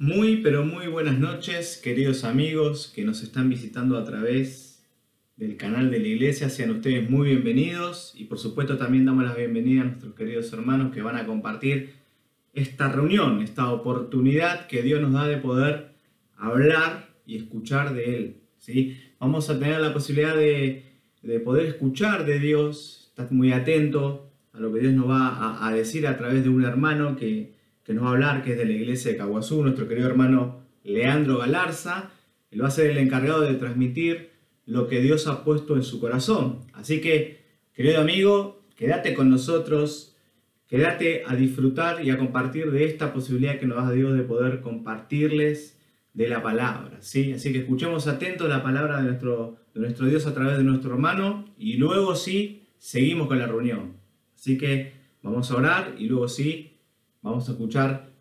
Muy, pero muy buenas noches, queridos amigos que nos están visitando a través del canal de la iglesia. Sean ustedes muy bienvenidos y por supuesto también damos la bienvenida a nuestros queridos hermanos que van a compartir esta reunión, esta oportunidad que Dios nos da de poder hablar y escuchar de Él, ¿sí? Vamos a tener la posibilidad de poder escuchar de Dios, estar muy atento a lo que Dios nos va a decir a través de un hermano que nos va a hablar, que es de la iglesia de Caguazú, nuestro querido hermano Leandro Galarza. Él va a ser el encargado de transmitir lo que Dios ha puesto en su corazón. Así que, querido amigo, quédate con nosotros, quédate a disfrutar y a compartir de esta posibilidad que nos da Dios de poder compartirles de la palabra, ¿sí? Así que escuchemos atentos la palabra de nuestro Dios a través de nuestro hermano y luego sí, seguimos con la reunión. Así que vamos a orar y luego sí, vamos a escuchar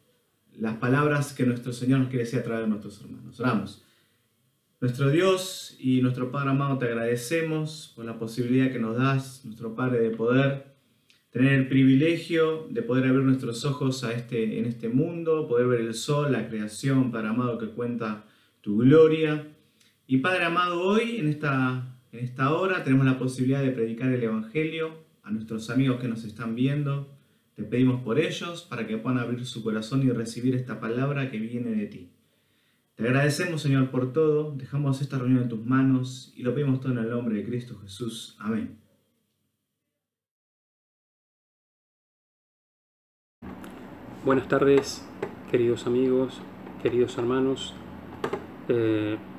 las palabras que nuestro Señor nos quiere decir a través de nuestros hermanos. Oramos. Nuestro Dios y nuestro Padre amado, te agradecemos por la posibilidad que nos das, nuestro Padre, de poder tener el privilegio de poder abrir nuestros ojos en este mundo, poder ver el sol, la creación, Padre amado, que cuenta tu gloria. Y Padre amado, hoy, en esta hora, tenemos la posibilidad de predicar el Evangelio a nuestros amigos que nos están viendo. Te pedimos por ellos, para que puedan abrir su corazón y recibir esta palabra que viene de ti. Te agradecemos, Señor, por todo. Dejamos esta reunión en tus manos y lo pedimos todo en el nombre de Cristo Jesús. Amén. Buenas tardes, queridos amigos, queridos hermanos.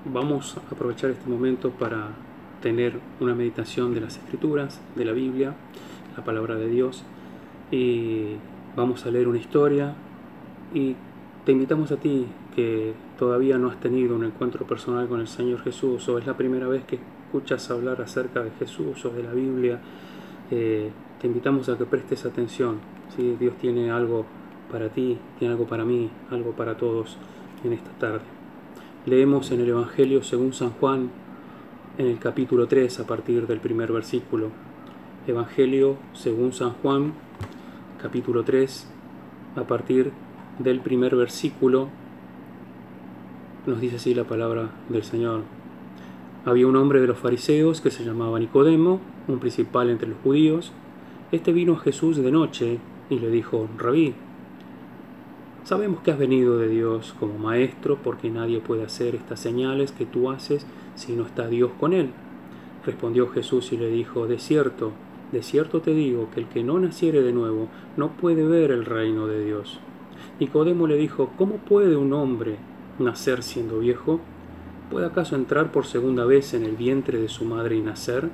Vamos a aprovechar este momento para tener una meditación de las Escrituras, de la Biblia, la palabra de Dios. Y vamos a leer una historia y te invitamos a ti que todavía no has tenido un encuentro personal con el Señor Jesús, o es la primera vez que escuchas hablar acerca de Jesús o de la Biblia, te invitamos a que prestes atención, ¿sí? Dios tiene algo para ti, tiene algo para mí, algo para todos en esta tarde. Leemos en el Evangelio según San Juan, en el capítulo 3, a partir del primer versículo. Evangelio según San Juan, capítulo 3, a partir del primer versículo, nos dice así la palabra del Señor. Había un hombre de los fariseos que se llamaba Nicodemo, un principal entre los judíos. Este vino a Jesús de noche y le dijo: Rabí, sabemos que has venido de Dios como maestro, porque nadie puede hacer estas señales que tú haces si no está Dios con él. Respondió Jesús y le dijo: de cierto te digo que el que no naciere de nuevo no puede ver el reino de Dios. Nicodemo le dijo: ¿cómo puede un hombre nacer siendo viejo? ¿Puede acaso entrar por segunda vez en el vientre de su madre y nacer?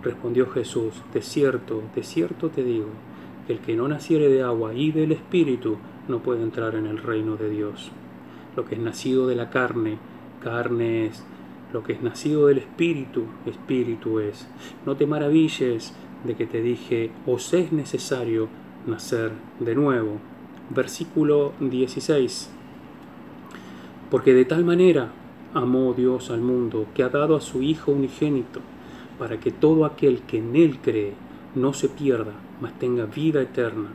Respondió Jesús: de cierto te digo que el que no naciere de agua y del Espíritu no puede entrar en el reino de Dios. Lo que es nacido de la carne, carne es; lo que es nacido del Espíritu, Espíritu es. No te maravilles de que te dije: os es necesario nacer de nuevo. Versículo 16. Porque de tal manera amó Dios al mundo, que ha dado a su Hijo unigénito, para que todo aquel que en Él cree no se pierda, mas tenga vida eterna.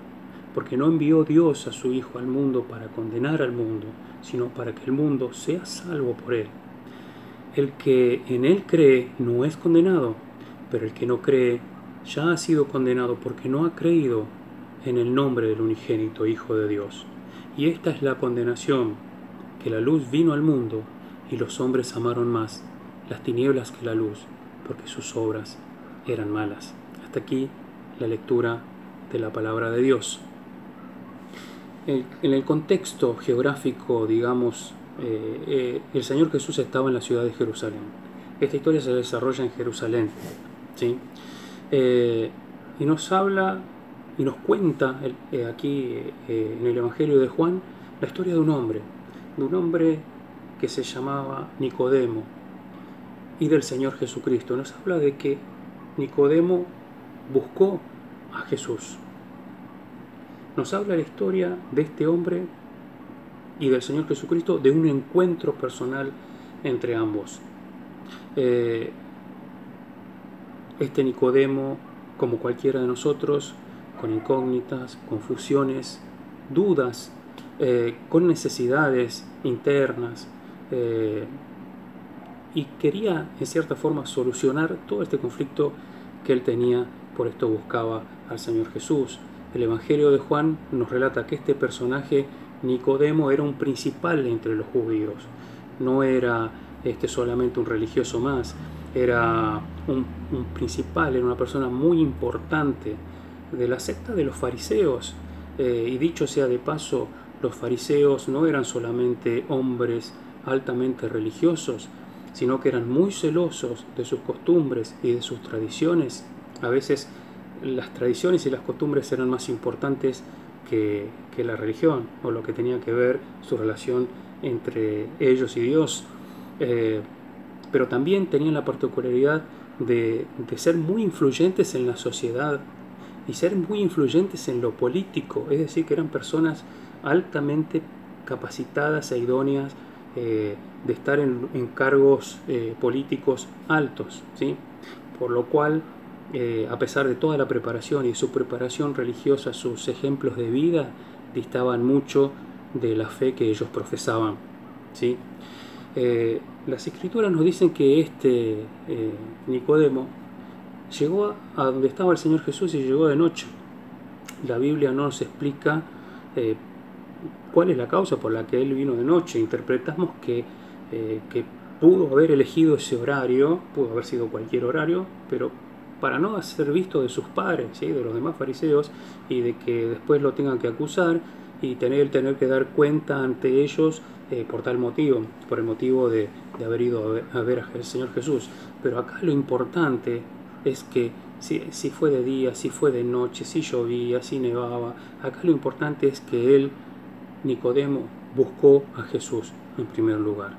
Porque no envió Dios a su Hijo al mundo para condenar al mundo, sino para que el mundo sea salvo por Él. El que en Él cree no es condenado, pero el que no cree ya ha sido condenado porque no ha creído en el nombre del unigénito Hijo de Dios. Y esta es la condenación, que la luz vino al mundo, y los hombres amaron más las tinieblas que la luz, porque sus obras eran malas. Hasta aquí la lectura de la palabra de Dios. En el contexto geográfico, digamos, el Señor Jesús estaba en la ciudad de Jerusalén. Esta historia se desarrolla en Jerusalén, ¿sí? Y nos habla y nos cuenta aquí en el Evangelio de Juan la historia de un hombre que se llamaba Nicodemo, y del Señor Jesucristo. Nos habla de que Nicodemo buscó a Jesús. Nos habla la historia de este hombre y del Señor Jesucristo, de un encuentro personal entre ambos. Este Nicodemo, como cualquiera de nosotros, con incógnitas, confusiones, dudas con necesidades internas, y quería en cierta forma solucionar todo este conflicto que él tenía. Por esto buscaba al Señor Jesús. El Evangelio de Juan nos relata que este personaje, Nicodemo, era un principal entre los judíos. No era solamente un religioso más, era un principal, era una persona muy importante de la secta de los fariseos. Y dicho sea de paso, los fariseos no eran solamente hombres altamente religiosos, sino que eran muy celosos de sus costumbres y de sus tradiciones. A veces las tradiciones y las costumbres eran más importantes que la religión, o lo que tenía que ver su relación entre ellos y Dios. Pero también tenían la particularidad de ser muy influyentes en la sociedad y ser muy influyentes en lo político, es decir, que eran personas altamente capacitadas e idóneas de estar en cargos políticos altos, ¿sí? Por lo cual, a pesar de toda la preparación y su preparación religiosa, sus ejemplos de vida distaban mucho de la fe que ellos profesaban, ¿sí? Las escrituras nos dicen que Nicodemo llegó a donde estaba el Señor Jesús y llegó de noche. La Biblia no nos explica cuál es la causa por la que él vino de noche. Interpretamos que pudo haber elegido ese horario, pudo haber sido cualquier horario, pero para no ser visto de sus padres, ¿sí?, de los demás fariseos, y de que después lo tengan que acusar y tener que dar cuenta ante ellos por tal motivo, por el motivo de haber ido a ver al Señor Jesús. Pero acá lo importante es que si fue de día, si fue de noche, si llovía, si nevaba, acá lo importante es que él, Nicodemo, buscó a Jesús en primer lugar.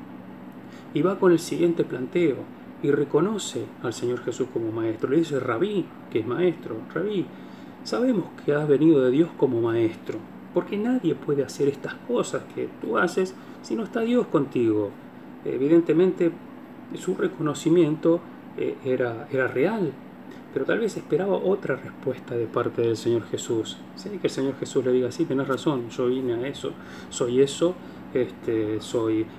Y va con el siguiente planteo y reconoce al Señor Jesús como maestro. Le dice: Rabí, que es maestro, Rabí, sabemos que has venido de Dios como maestro, porque nadie puede hacer estas cosas que tú haces si no está Dios contigo. Evidentemente su reconocimiento era real, pero tal vez esperaba otra respuesta de parte del Señor Jesús. ¿Sí? Que el Señor Jesús le diga: sí, tenés razón, yo vine a eso, soy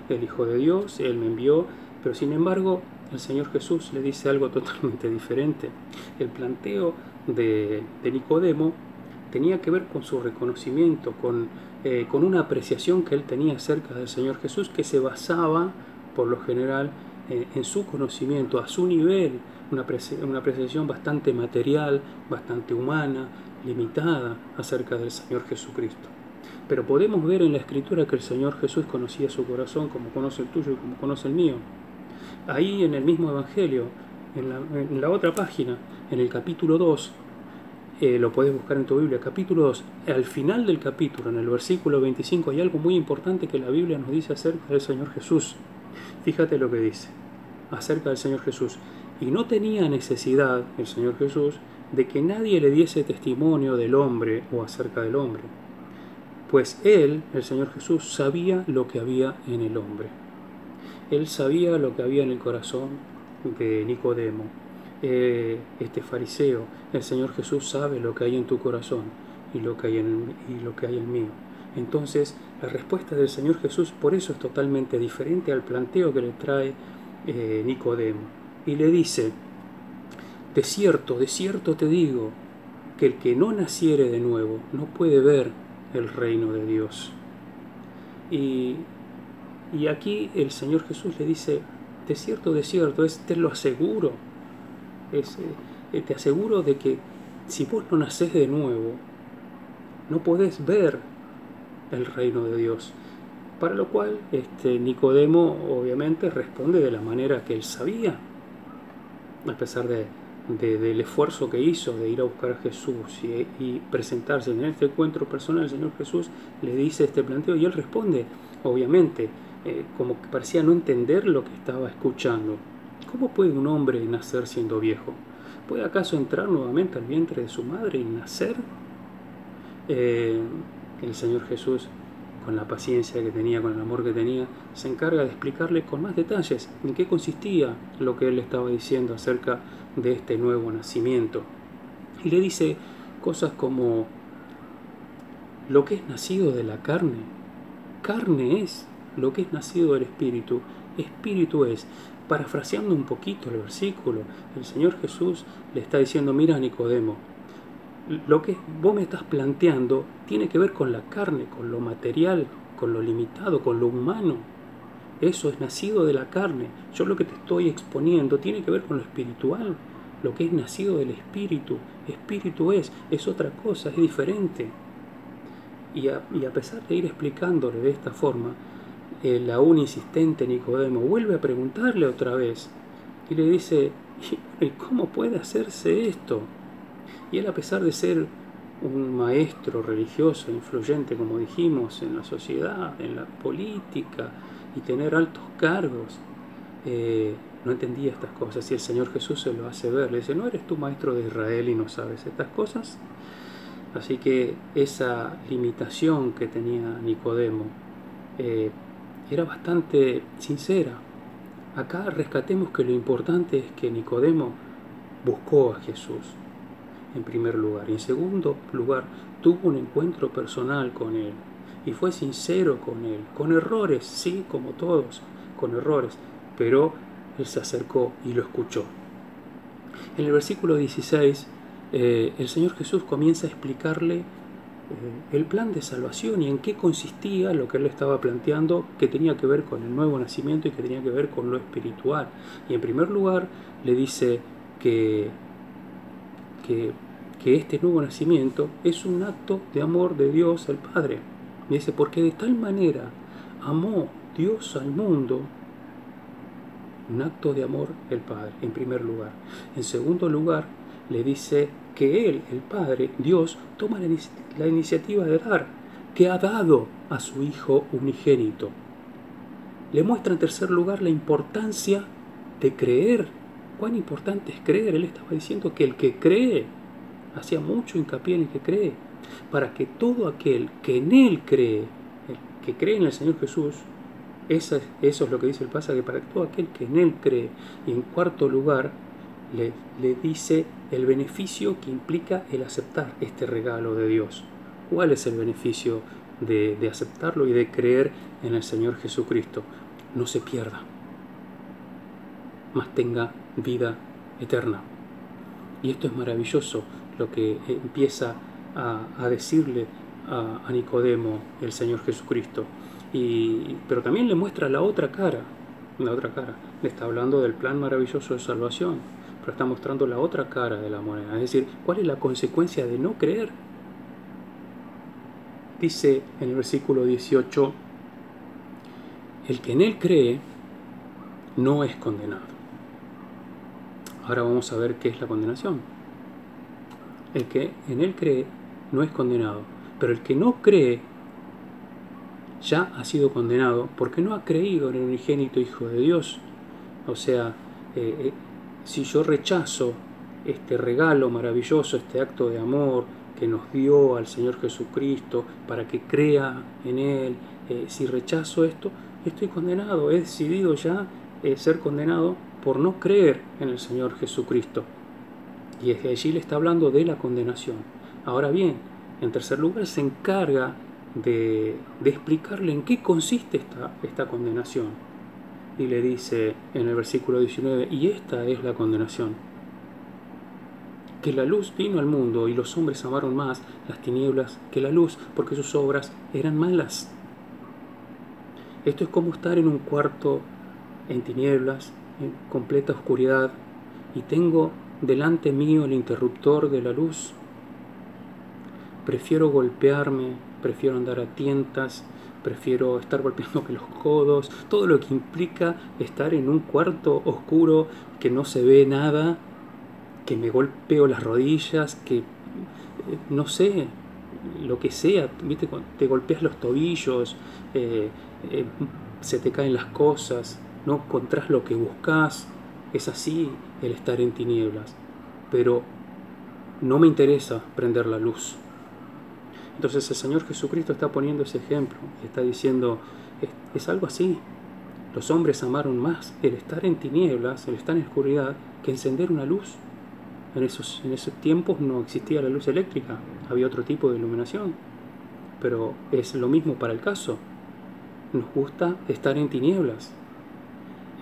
el Hijo de Dios, Él me envió. Pero sin embargo, el Señor Jesús le dice algo totalmente diferente. El planteo de Nicodemo tenía que ver con su reconocimiento, con una apreciación que él tenía acerca del Señor Jesús, que se basaba, por lo general, en su conocimiento, a su nivel, una apreciación bastante material, bastante humana, limitada acerca del Señor Jesucristo. Pero podemos ver en la Escritura que el Señor Jesús conocía su corazón como conoce el tuyo y como conoce el mío. Ahí en el mismo Evangelio, en la otra página, en el capítulo 2, lo podés buscar en tu Biblia, capítulo 2, al final del capítulo, en el versículo 25, hay algo muy importante que la Biblia nos dice acerca del Señor Jesús. Fíjate lo que dice acerca del Señor Jesús. Y no tenía necesidad el Señor Jesús de que nadie le diese testimonio del hombre o acerca del hombre, pues él, el Señor Jesús, sabía lo que había en el hombre. Él sabía lo que había en el corazón de Nicodemo, este fariseo. El Señor Jesús sabe lo que hay en tu corazón y lo que hay en mío. Entonces, la respuesta del Señor Jesús por eso es totalmente diferente al planteo que le trae Nicodemo. Y le dice: de cierto te digo, que el que no naciere de nuevo no puede ver el reino de Dios. Y aquí el Señor Jesús le dice: de cierto, te lo aseguro. Te aseguro de que si vos no nacés de nuevo, no podés ver el reino de Dios. Para lo cual Nicodemo obviamente responde de la manera que él sabía, a pesar del esfuerzo que hizo de ir a buscar a Jesús y presentarse en este encuentro personal. El Señor Jesús le dice este planteo y él responde, obviamente, como que parecía no entender lo que estaba escuchando. ¿Cómo puede un hombre nacer siendo viejo? ¿Puede acaso entrar nuevamente al vientre de su madre y nacer? El Señor Jesús, con la paciencia que tenía, con el amor que tenía, se encarga de explicarle con más detalles en qué consistía lo que él le estaba diciendo acerca de este nuevo nacimiento. Y le dice cosas como: lo que es nacido de la carne carne es, lo que es nacido del Espíritu, Espíritu es. Parafraseando un poquito el versículo, el Señor Jesús le está diciendo, mira Nicodemo, lo que vos me estás planteando tiene que ver con la carne, con lo material, con lo limitado, con lo humano. Eso es nacido de la carne. Yo lo que te estoy exponiendo tiene que ver con lo espiritual, lo que es nacido del Espíritu. Espíritu es otra cosa, es diferente. Y a pesar de ir explicándole de esta forma, el aún insistente Nicodemo vuelve a preguntarle otra vez y le dice, ¿y cómo puede hacerse esto? Y él, a pesar de ser un maestro religioso influyente, como dijimos, en la sociedad, en la política y tener altos cargos, no entendía estas cosas, y el Señor Jesús se lo hace ver. Le dice, ¿no eres tú maestro de Israel y no sabes estas cosas? Así que esa limitación que tenía Nicodemo era bastante sincera. Acá rescatemos que lo importante es que Nicodemo buscó a Jesús en primer lugar, y en segundo lugar tuvo un encuentro personal con Él y fue sincero con Él, con errores, sí, como todos, con errores, pero Él se acercó y lo escuchó. En el versículo 16 el Señor Jesús comienza a explicarle el plan de salvación y en qué consistía lo que Él estaba planteando, que tenía que ver con el nuevo nacimiento y que tenía que ver con lo espiritual. Y en primer lugar le dice que este nuevo nacimiento es un acto de amor de Dios el Padre. Y dice, porque de tal manera amó Dios al mundo, un acto de amor el Padre, en primer lugar. En segundo lugar, le dice que Él, el Padre, Dios, toma la iniciativa de dar, que ha dado a su Hijo unigénito. Le muestra en tercer lugar la importancia de creer. ¿Cuán importante es creer? Él estaba diciendo que el que cree, hacía mucho hincapié en el que cree, para que todo aquel que en Él cree, el que cree en el Señor Jesús, eso es lo que dice el pasaje, para que todo aquel que en Él cree. Y en cuarto lugar, le dice el beneficio que implica el aceptar este regalo de Dios. ¿Cuál es el beneficio de aceptarlo y de creer en el Señor Jesucristo? No se pierda, mas tenga vida eterna. Y esto es maravilloso, lo que empieza a decirle a Nicodemo el Señor Jesucristo. Pero también le muestra la otra cara. Le está hablando del plan maravilloso de salvación, pero está mostrando la otra cara de la moneda. Es decir, ¿cuál es la consecuencia de no creer? Dice en el versículo 18, el que en Él cree no es condenado. Ahora vamos a ver qué es la condenación. El que en Él cree no es condenado, pero el que no cree ya ha sido condenado porque no ha creído en el unigénito Hijo de Dios. O sea, si yo rechazo este regalo maravilloso, este acto de amor que nos dio al Señor Jesucristo para que crea en Él, si rechazo esto, estoy condenado. He decidido ya ser condenado por no creer en el Señor Jesucristo. Y desde allí le está hablando de la condenación. Ahora bien, en tercer lugar se encarga de explicarle en qué consiste esta condenación. Y le dice en el versículo 19, y esta es la condenación, que la luz vino al mundo y los hombres amaron más las tinieblas que la luz, porque sus obras eran malas. Esto es como estar en un cuarto en tinieblas, en completa oscuridad, y tengo delante mío el interruptor de la luz. Prefiero golpearme, prefiero andar a tientas, prefiero estar golpeándome los codos, todo lo que implica estar en un cuarto oscuro que no se ve nada, que me golpeo las rodillas, que no sé, lo que sea, ¿viste? Cuando te golpeas los tobillos, se te caen las cosas, no encontrás lo que buscas. Es así el estar en tinieblas, pero no me interesa prender la luz. Entonces el Señor Jesucristo está poniendo ese ejemplo y está diciendo, es algo así. Los hombres amaron más el estar en tinieblas, el estar en oscuridad, que encender una luz. En esos tiempos no existía la luz eléctrica, había otro tipo de iluminación, pero es lo mismo para el caso. nos gusta estar en tinieblas.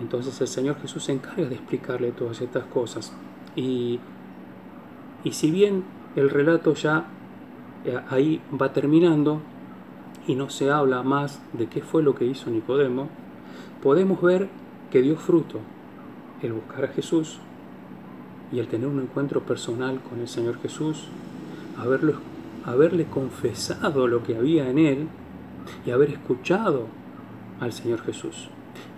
Entonces el Señor Jesús se encarga de explicarle todas estas cosas. Y si bien el relato ya ahí va terminando y no se habla más de qué fue lo que hizo Nicodemo, podemos ver que dio fruto el buscar a Jesús y el tener un encuentro personal con el Señor Jesús, haberle confesado lo que había en él y haber escuchado al Señor Jesús.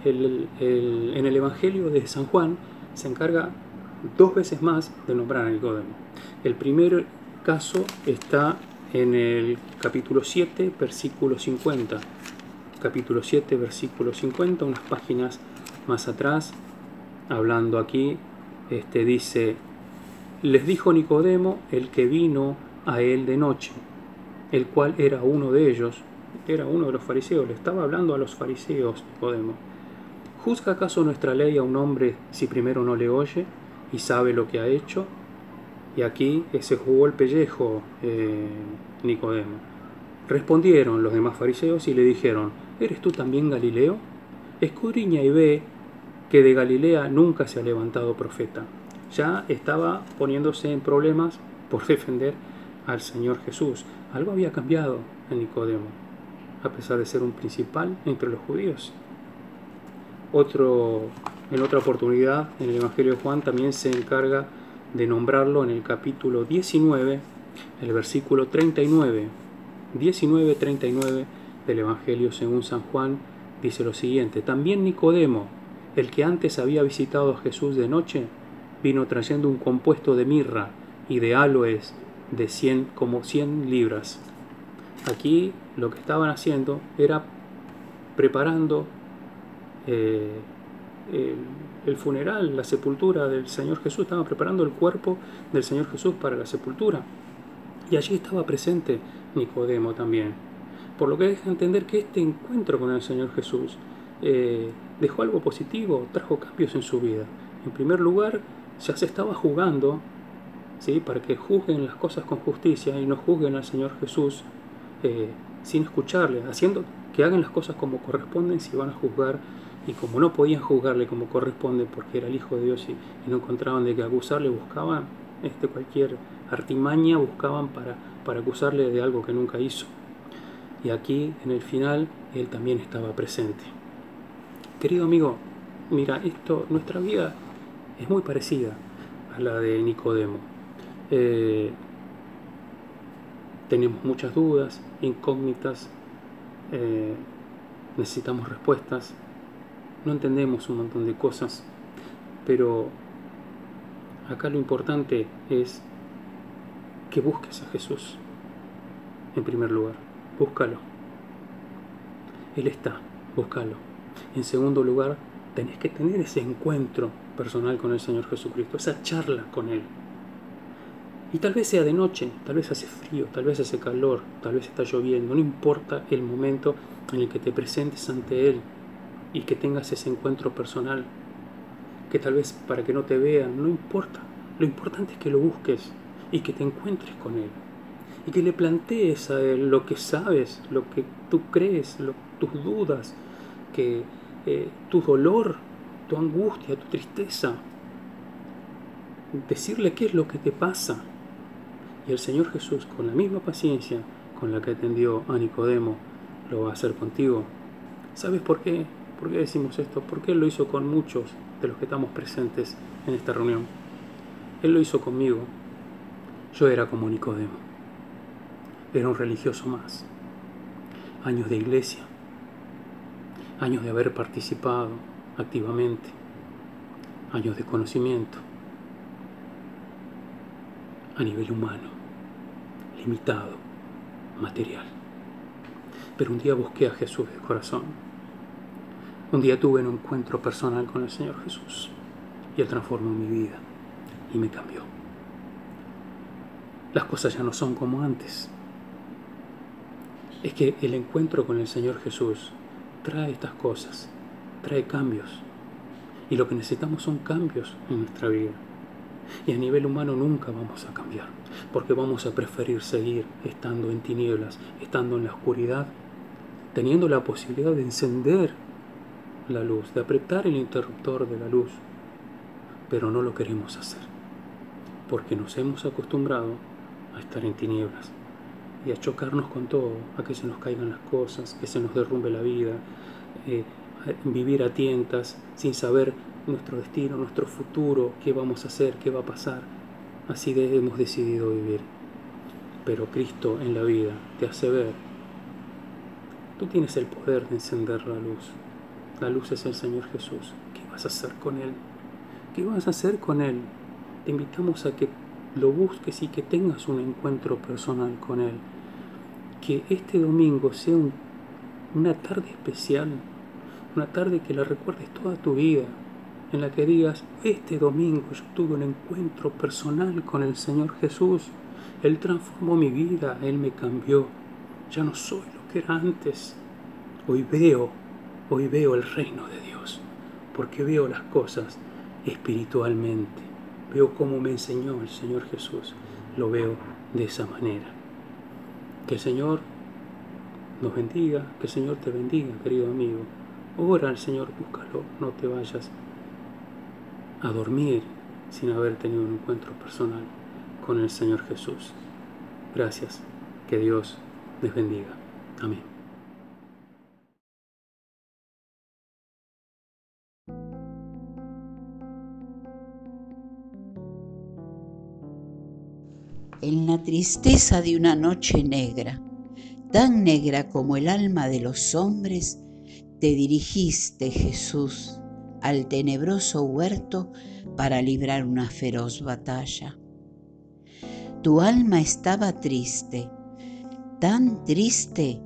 En el Evangelio de San Juan se encarga 2 veces más de nombrar a Nicodemo. El primer caso está en el capítulo 7, versículo 50. Capítulo 7, versículo 50, unas páginas más atrás, hablando aquí, dice: les dijo Nicodemo, el que vino a él de noche, el cual era uno de ellos, era uno de los fariseos, le estaba hablando a los fariseos Nicodemo. ¿Juzga acaso nuestra ley a un hombre si primero no le oye y sabe lo que ha hecho? Y aquí se jugó el pellejo Nicodemo. Respondieron los demás fariseos y le dijeron: ¿eres tú también Galileo? Escudriña y ve que de Galilea nunca se ha levantado profeta. Ya estaba poniéndose en problemas por defender al Señor Jesús. Algo había cambiado en Nicodemo, a pesar de ser un principal entre los judíos. En otra oportunidad, en el Evangelio de Juan también se encarga de nombrarlo en el capítulo 19, el versículo 39. 19:39 del Evangelio según San Juan dice lo siguiente: también Nicodemo, el que antes había visitado a Jesús de noche, vino trayendo un compuesto de mirra y de áloes de 100 libras. Aquí lo que estaban haciendo era preparando el funeral, la sepultura del Señor Jesús. Estaban preparando el cuerpo del Señor Jesús para la sepultura. Y allí estaba presente Nicodemo también. Por lo que deja entender que este encuentro con el Señor Jesús dejó algo positivo, trajo cambios en su vida. En primer lugar, ya se estaba juzgando, ¿sí?, para que juzguen las cosas con justicia y no juzguen al Señor Jesús sin escucharle, haciendo que hagan las cosas como corresponden si van a juzgar. Y como no podían juzgarle como corresponde porque era el Hijo de Dios y no encontraban de qué acusarle, buscaban cualquier artimaña, buscaban para acusarle de algo que nunca hizo. Y aquí, en el final, él también estaba presente. Querido amigo, mira, nuestra vida es muy parecida a la de Nicodemo. Tenemos muchas dudas, incógnitas, necesitamos respuestas, no entendemos un montón de cosas, pero acá lo importante es que busques a Jesús. En primer lugar, búscalo. Él está, búscalo. En segundo lugar, tenés que tener ese encuentro personal con el Señor Jesucristo, esa charla con Él. Y tal vez sea de noche, tal vez hace frío, tal vez hace calor, tal vez está lloviendo, no importa el momento en el que te presentes ante Él y que tengas ese encuentro personal, que tal vez para que no te vean, no importa. Lo importante es que lo busques y que te encuentres con Él y que le plantees a Él lo que sabes, lo que tú crees, tus dudas, que tu dolor, tu angustia, tu tristeza. Decirle qué es lo que te pasa. Y el Señor Jesús, con la misma paciencia con la que atendió a Nicodemo, lo va a hacer contigo. ¿Sabes por qué? ¿Por qué decimos esto? Porque Él lo hizo con muchos de los que estamos presentes en esta reunión. Él lo hizo conmigo. Yo era como Nicodemo. Era un religioso más. Años de iglesia. Años de haber participado activamente. Años de conocimiento. A nivel humano. Limitado. Material. Pero un día busqué a Jesús de corazón. Un día tuve un encuentro personal con el Señor Jesús y Él transformó mi vida y me cambió. Las cosas ya no son como antes. Es que el encuentro con el Señor Jesús trae estas cosas, trae cambios. Y lo que necesitamos son cambios en nuestra vida. Y a nivel humano nunca vamos a cambiar, porque vamos a preferir seguir estando en tinieblas, estando en la oscuridad, teniendo la posibilidad de encender la luz, de apretar el interruptor de la luz, pero no lo queremos hacer, porque nos hemos acostumbrado a estar en tinieblas y a chocarnos con todo, a que se nos caigan las cosas, que se nos derrumbe la vida, a vivir a tientas, sin saber nuestro destino, nuestro futuro, qué vamos a hacer, qué va a pasar. Así hemos decidido vivir. Pero Cristo en la vida te hace ver, tú tienes el poder de encender la luz. La luz es el Señor Jesús. ¿Qué vas a hacer con Él? ¿Qué vas a hacer con Él? Te invitamos a que lo busques y que tengas un encuentro personal con Él. Que este domingo sea una tarde especial, una tarde que la recuerdes toda tu vida, en la que digas, este domingo yo tuve un encuentro personal con el Señor Jesús. Él transformó mi vida, Él me cambió. Ya no soy lo que era antes. Hoy veo el reino de Dios, porque veo las cosas espiritualmente. Veo cómo me enseñó el Señor Jesús. Lo veo de esa manera. Que el Señor nos bendiga, que el Señor te bendiga, querido amigo. Ora al Señor, búscalo, no te vayas a dormir sin haber tenido un encuentro personal con el Señor Jesús. Gracias, que Dios les bendiga. Amén. En la tristeza de una noche negra, tan negra como el alma de los hombres, te dirigiste, Jesús, al tenebroso huerto para librar una feroz batalla. Tu alma estaba triste, tan triste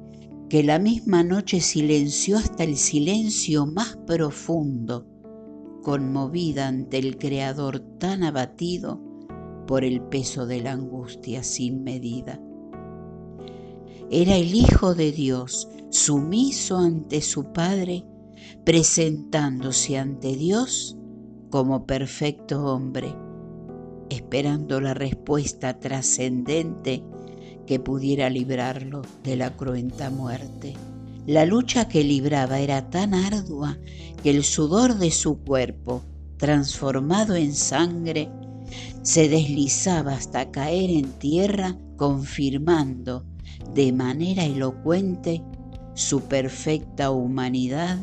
que la misma noche silenció hasta el silencio más profundo, conmovida ante el Creador tan abatido por el peso de la angustia sin medida. Era el Hijo de Dios, sumiso ante su Padre, presentándose ante Dios como perfecto hombre, esperando la respuesta trascendente que pudiera librarlo de la cruenta muerte. La lucha que libraba era tan ardua que el sudor de su cuerpo, transformado en sangre, se deslizaba hasta caer en tierra, confirmando de manera elocuente su perfecta humanidad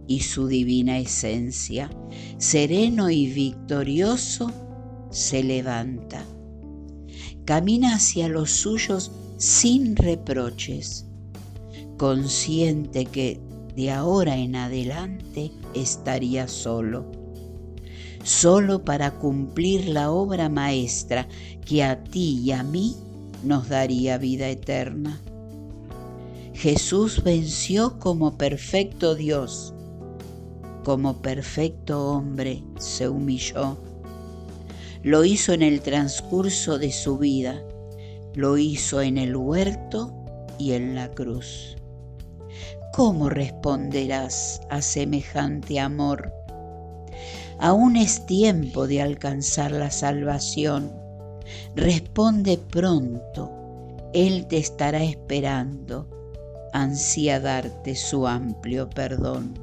y su divina esencia. Sereno y victorioso se levanta. Camina hacia los suyos sin reproches, consciente que de ahora en adelante estaría solo para cumplir la obra maestra que a ti y a mí nos daría vida eterna. Jesús venció como perfecto Dios, como perfecto hombre se humilló. Lo hizo en el transcurso de su vida, lo hizo en el huerto y en la cruz. ¿Cómo responderás a semejante amor? Aún es tiempo de alcanzar la salvación. Responde pronto, Él te estará esperando, ansía darte su amplio perdón.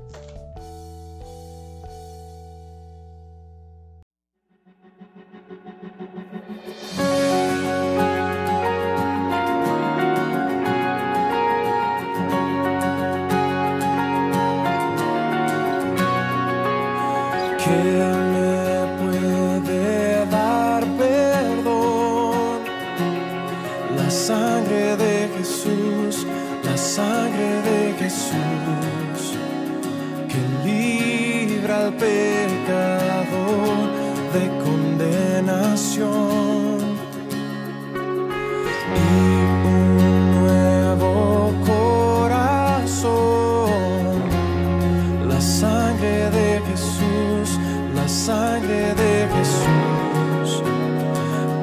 ¿Quién me puede dar perdón? La sangre de Jesús, la sangre de Jesús, que libra al pecador de condenación. Y un nuevo corazón, la sangre de Jesús, la sangre de Jesús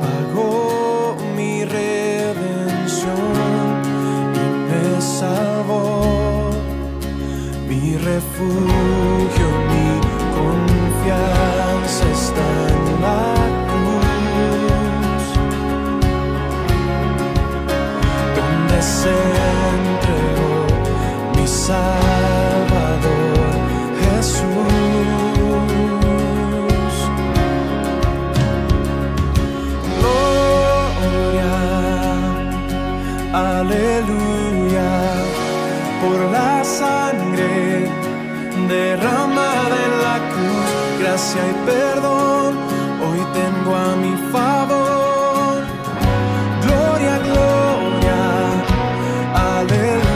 pagó mi redención y me salvó. Mi refugio, mi confianza está en la cruz, donde se entregó mi sangre derramada en la cruz, gracia y perdón hoy tengo a mi favor. Gloria, gloria, aleluya.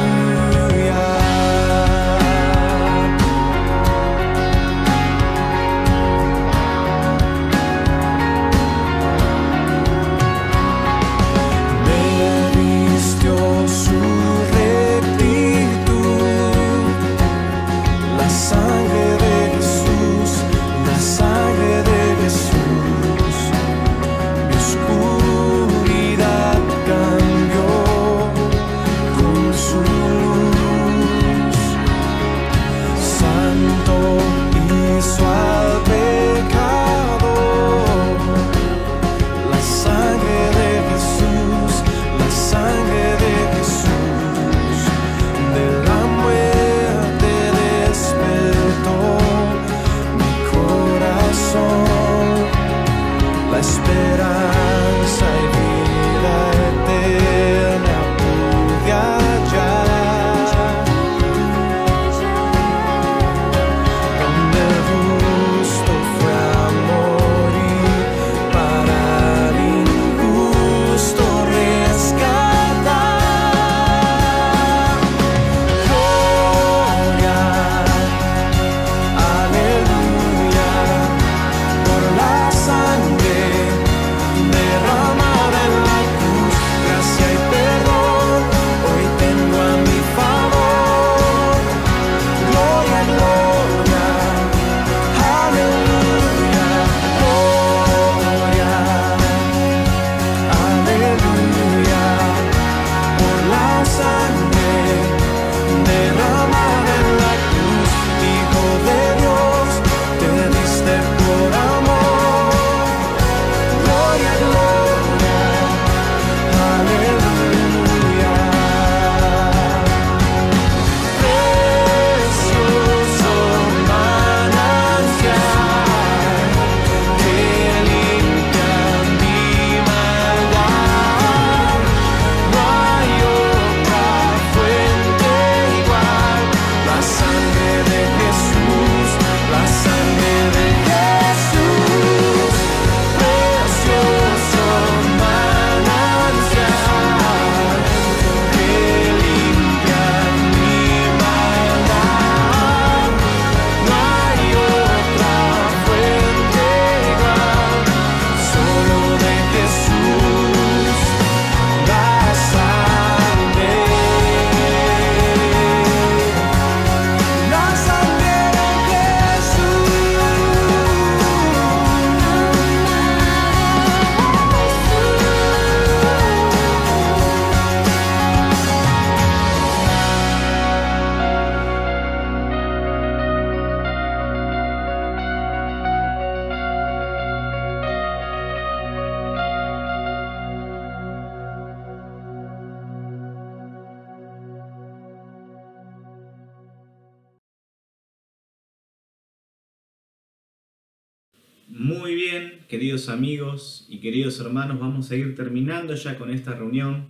Muy bien, queridos amigos y queridos hermanos, vamos a ir terminando ya con esta reunión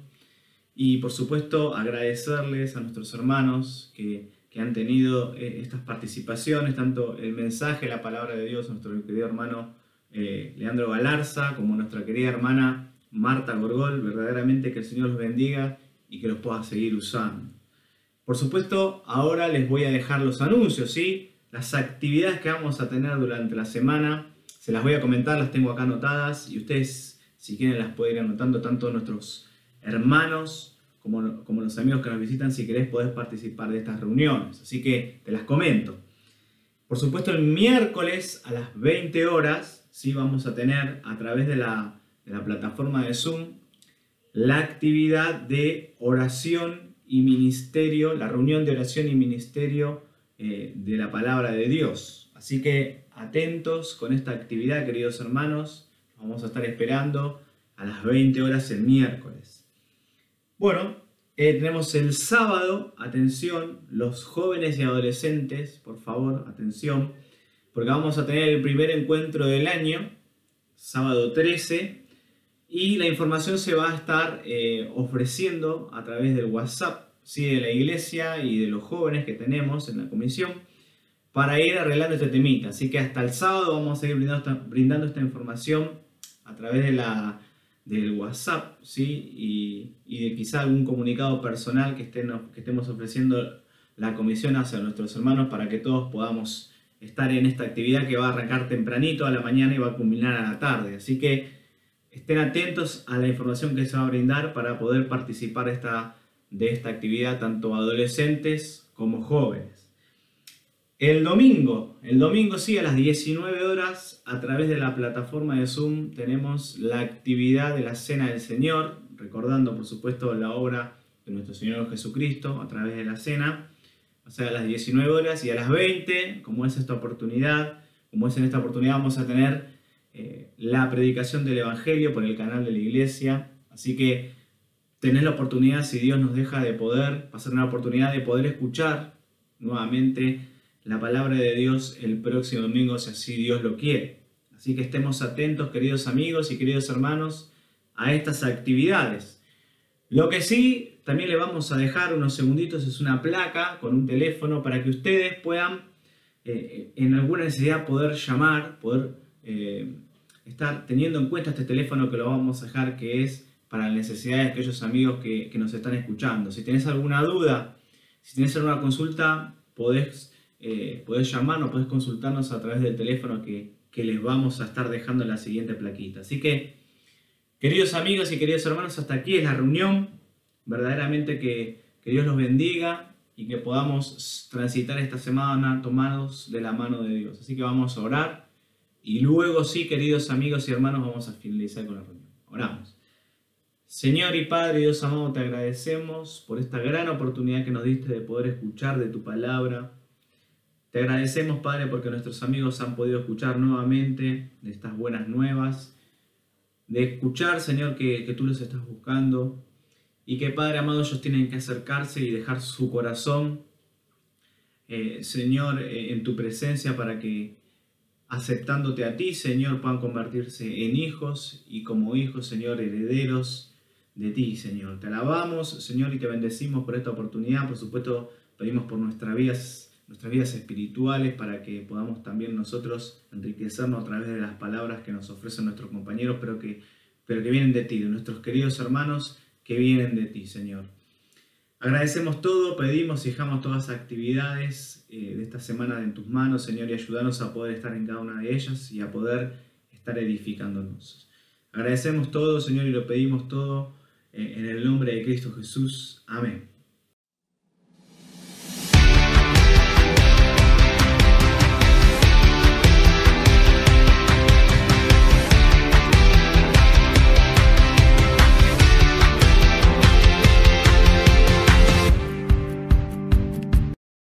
y por supuesto agradecerles a nuestros hermanos que han tenido estas participaciones, tanto el mensaje, la palabra de Dios, nuestro querido hermano Leandro Galarza, como nuestra querida hermana Marta Gorgol. Verdaderamente que el Señor los bendiga y que los pueda seguir usando. Por supuesto, ahora les voy a dejar los anuncios, ¿sí? Las actividades que vamos a tener durante la semana. Se las voy a comentar, las tengo acá anotadas y ustedes, si quieren, las pueden ir anotando, tanto nuestros hermanos como los amigos que nos visitan. Si querés, podés participar de estas reuniones. Así que te las comento. Por supuesto, el miércoles a las 20 horas, ¿sí? Vamos a tener a través de la plataforma de Zoom la actividad de oración y ministerio, la reunión de oración y ministerio de la palabra de Dios. Así que atentos con esta actividad, queridos hermanos. Vamos a estar esperando a las 20 horas el miércoles. Bueno, tenemos el sábado, atención, los jóvenes y adolescentes, por favor, atención, porque vamos a tener el primer encuentro del año, sábado 13, y la información se va a estar ofreciendo a través del WhatsApp, ¿sí?, de la iglesia y de los jóvenes que tenemos en la comisión para ir arreglando este temita. Así que hasta el sábado vamos a seguir brindando esta información a través del WhatsApp, ¿sí?, y de quizá algún comunicado personal que estemos ofreciendo la comisión hacia nuestros hermanos para que todos podamos estar en esta actividad que va a arrancar tempranito a la mañana y va a culminar a la tarde. Así que estén atentos a la información que se va a brindar para poder participar de esta actividad, tanto adolescentes como jóvenes. El domingo sí, a las 19 horas, a través de la plataforma de Zoom, tenemos la actividad de la Cena del Señor, recordando por supuesto la obra de nuestro Señor Jesucristo a través de la Cena. O sea, a las 19 horas y a las 20, como es en esta oportunidad vamos a tener la predicación del Evangelio por el canal de la iglesia. Así que tenés la oportunidad, si Dios nos deja, de poder pasar una oportunidad de poder escuchar nuevamente la palabra de Dios el próximo domingo, si así Dios lo quiere. Así que estemos atentos, queridos amigos y queridos hermanos, a estas actividades. Lo que sí, también le vamos a dejar unos segunditos, es una placa con un teléfono para que ustedes puedan, en alguna necesidad, poder llamar, poder estar teniendo en cuenta este teléfono que lo vamos a dejar, que es para las necesidades de aquellos amigos que nos están escuchando. Si tenés alguna duda, si tenés alguna consulta, podés llamarnos, podés consultarnos a través del teléfono que les vamos a estar dejando en la siguiente plaquita. Así que, queridos amigos y queridos hermanos, hasta aquí es la reunión. Verdaderamente que Dios los bendiga y que podamos transitar esta semana tomados de la mano de Dios. Así que vamos a orar y luego sí, queridos amigos y hermanos, vamos a finalizar con la reunión. Oramos. Señor y Padre, Dios amado, te agradecemos por esta gran oportunidad que nos diste de poder escuchar de tu palabra. Te agradecemos, Padre, porque nuestros amigos han podido escuchar nuevamente de estas buenas nuevas, de escuchar, Señor, que tú los estás buscando. Y que, Padre amado, ellos tienen que acercarse y dejar su corazón, Señor, en tu presencia para que, aceptándote a ti, Señor, puedan convertirse en hijos y como hijos, Señor, herederos de ti, Señor. Te alabamos, Señor, y te bendecimos por esta oportunidad. Por supuesto, pedimos por nuestras vidas espirituales para que podamos también nosotros enriquecernos a través de las palabras que nos ofrecen nuestros compañeros, pero que vienen de ti, de nuestros queridos hermanos que vienen de ti, Señor. Agradecemos todo, pedimos y dejamos todas las actividades de esta semana en tus manos, Señor, y ayúdanos a poder estar en cada una de ellas y a poder estar edificándonos. Agradecemos todo, Señor, y lo pedimos todo en el nombre de Cristo Jesús. Amén.